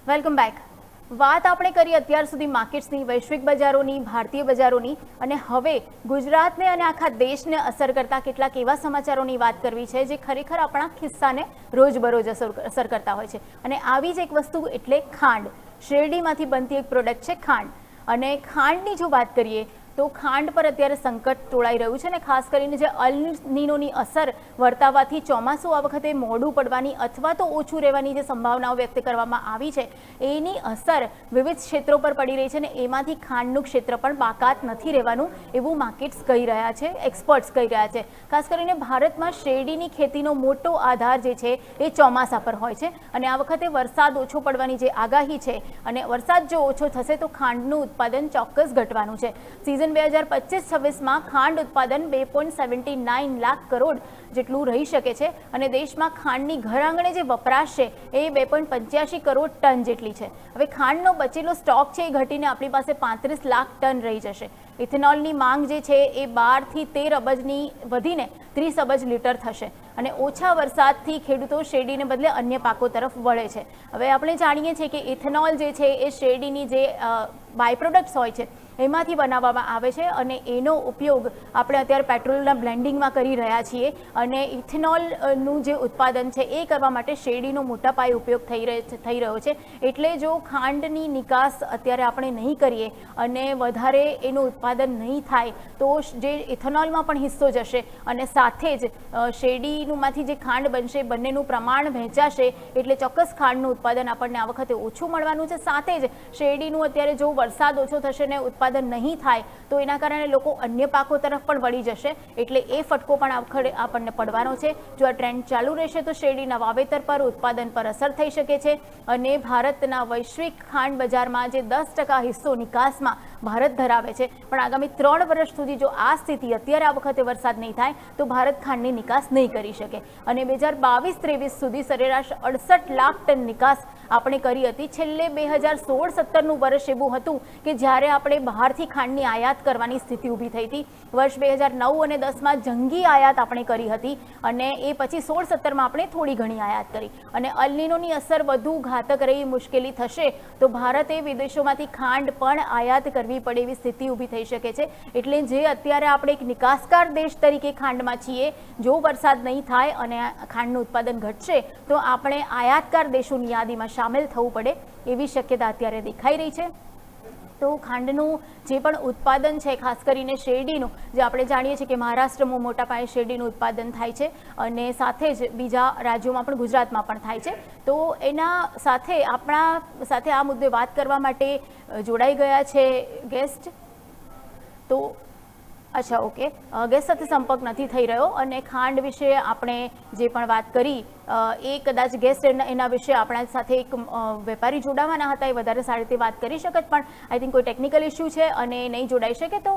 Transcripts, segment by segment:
Welcome back. વાત આપણે કરી અત્યાર સુધી માર્કેટ્સની, વૈશ્વિક બજારોની, ભારતીય બજારોની, અને હવે ગુજરાતને અને આખા દેશને અસર કરતા કેટલાક એવા સમાચારોની વાત કરવી છે જે ખરેખર આપણા ખિસ્સાને રોજબરોજ અસર કરતા હોય છે. અને આવી જ એક વસ્તુ એટલે ખાંડ. શેરડીમાંથી બનતી એક પ્રોડક્ટ છે ખાંડ. અને ખાંડની જો વાત કરીએ તો ખાંડ પર અત્યારે સંકટ તોળાઈ રહ્યું છે અને ખાસ કરીને જે અલ નીનોની અસર વર્તાવવાથી ચોમાસું આ વખતે મોડું પડવાની અથવા તો ઓછું રહેવાની જે સંભાવનાઓ વ્યક્ત કરવામાં આવી છે એની અસર વિવિધ ક્ષેત્રો પર પડી રહી છે અને એમાંથી ખાંડનું ક્ષેત્ર પણ બાકાત નથી રહેવાનું એવું માર્કેટ્સ કહી રહ્યા છે, એક્સપર્ટ્સ કહી રહ્યા છે. ખાસ કરીને ભારતમાં શેરડીની ખેતીનો મોટો આધાર જે છે એ ચોમાસા પર હોય છે અને આ વખતે વરસાદ ઓછો પડવાની જે આગાહી છે અને વરસાદ જો ઓછો થશે તો ખાંડનું ઉત્પાદન ચોક્કસ ઘટવાનું છે. સિઝન 2025-26માં ખાંડ ઉત્પાદન 2.79 લાખ કરોડ જેટલું રહી શકે છે અને દેશમાં ખાંડની ઘર આંગણે જે વપરાશ છે એ 2.85 કરોડ ટન જેટલી છે. હવે ખાંડનો બચેલો સ્ટોક છે એ ઘટીને આપણી પાસે 35 લાખ ટન રહી જશે. ઇથેનોલની માંગ જે છે એ 12 થી 13 અબજની વધીને 30 અબજ લીટર થશે અને ઓછા વરસાદથી ખેડૂતો શેરડીને બદલે અન્ય પાકો તરફ વળે છે. હવે આપણે જાણીએ છીએ કે ઇથેનોલ જે છે એ શેરડીની જે બાય પ્રોડક્ટ્સ હોય છે એમાંથી બનાવવામાં આવે છે અને એનો ઉપયોગ આપણે અત્યારે પેટ્રોલના બ્લેન્ડિંગમાં કરી રહ્યા છીએ અને ઇથેનોલનું જે ઉત્પાદન છે એ કરવા માટે શેરડીનો મોટા પાયે ઉપયોગ થઈ રહ્યો છે. એટલે જો ખાંડની નિકાસ અત્યારે આપણે નહીં કરીએ અને વધારે એનું ઉત્પાદન નહીં થાય તો જે ઇથેનોલમાં પણ હિસ્સો જશે અને સાથે જ શેરડીમાંથી જે ખાંડ બનશે બંનેનું પ્રમાણ વહેંચાશે એટલે ચોક્કસ ખાંડનું ઉત્પાદન આપણને આ વખતે ઓછું મળવાનું છે. સાથે જ શેરડીનું અત્યારે જો વરસાદ ઓછો થશે ને ઉત્પાદન નહીં થાય તો એના કારણે લોકો અન્ય પાકો તરફ પણ વળી જશે એટલે એ ફટકો પણ આપણને પડવાનો છે. જો આ ટ્રેન્ડ ચાલુ રહેશે તો શેરડીના વાવેતર પર, ઉત્પાદન પર અસર થઈ શકે છે અને ભારતના વૈશ્વિક ખાંડ બજારમાં જે 10% હિસ્સો નિકાસમાં ભારત ધરાવે છે પણ આગામી 3 વર્ષ સુધી જો આ સ્થિતિ અત્યારે આ વખતે વરસાદ નહીં થાય તો ભારત ખાંડની નિકાસ નહીં કરી શકે અને 2022-23 સુધી સરેરાશ 68 લાખ ટન નિકાસ આપણે કરી હતી. છેલ્લે 2016-17નું વર્ષ એવું હતું કે જ્યારે આપણે બહારથી ખાંડની આયાત કરવાની સ્થિતિ ઊભી થઈ હતી. વર્ષ 2009 અને 10માં જંગી આયાત આપણે કરી હતી અને એ પછી 16-17માં આપણે થોડી ઘણી આયાત કરી અને અલ નીનોની અસર વધુ ઘાતક રહી, મુશ્કેલી થશે તો ભારતે વિદેશોમાંથી ખાંડ પણ આયાત કરવી પડે એવી સ્થિતિ ઊભી થઈ શકે છે. એટલે જે અત્યારે આપણે એક નિકાસકાર દેશ તરીકે ખાંડમાં છીએ, જો વરસાદ નહીં થાય અને ખાંડનું ઉત્પાદન ઘટશે તો આપણે આયાતકાર દેશોની યાદીમાં સામેલ થવું પડે એવી શક્યતા અત્યારે દેખાઈ રહી છે. તો ખાંડનું જે પણ ઉત્પાદન છે ખાસ કરીને શેરડીનું, જે આપણે જાણીએ છીએ કે મહારાષ્ટ્રમાં મોટા પાયે શેરડીનું ઉત્પાદન થાય છે અને સાથે જ બીજા રાજ્યોમાં પણ, ગુજરાતમાં પણ થાય છે. તો એના સાથે આપણા સાથે આ મુદ્દે વાત કરવા માટે જોડાઈ ગયા છે ગેસ્ટ. તો અચ્છા, ઓકે, ગેસ્ટ સાથે સંપર્ક નથી થઈ રહ્યો અને ખાંડ વિશે આપણે જે પણ વાત કરી એ કદાચ ગેસ્ટ એના વિશે આપણા સાથે એક વેપારી જોડાવાના હતા, એ વધારે સારી રીતે વાત કરી શકત પણ આઈ થિંક કોઈ ટેકનિકલ ઇસ્યુ છે અને નહીં જોડાઈ શકે. તો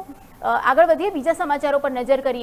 આગળ વધીએ, બીજા સમાચારો પર નજર કરીએ.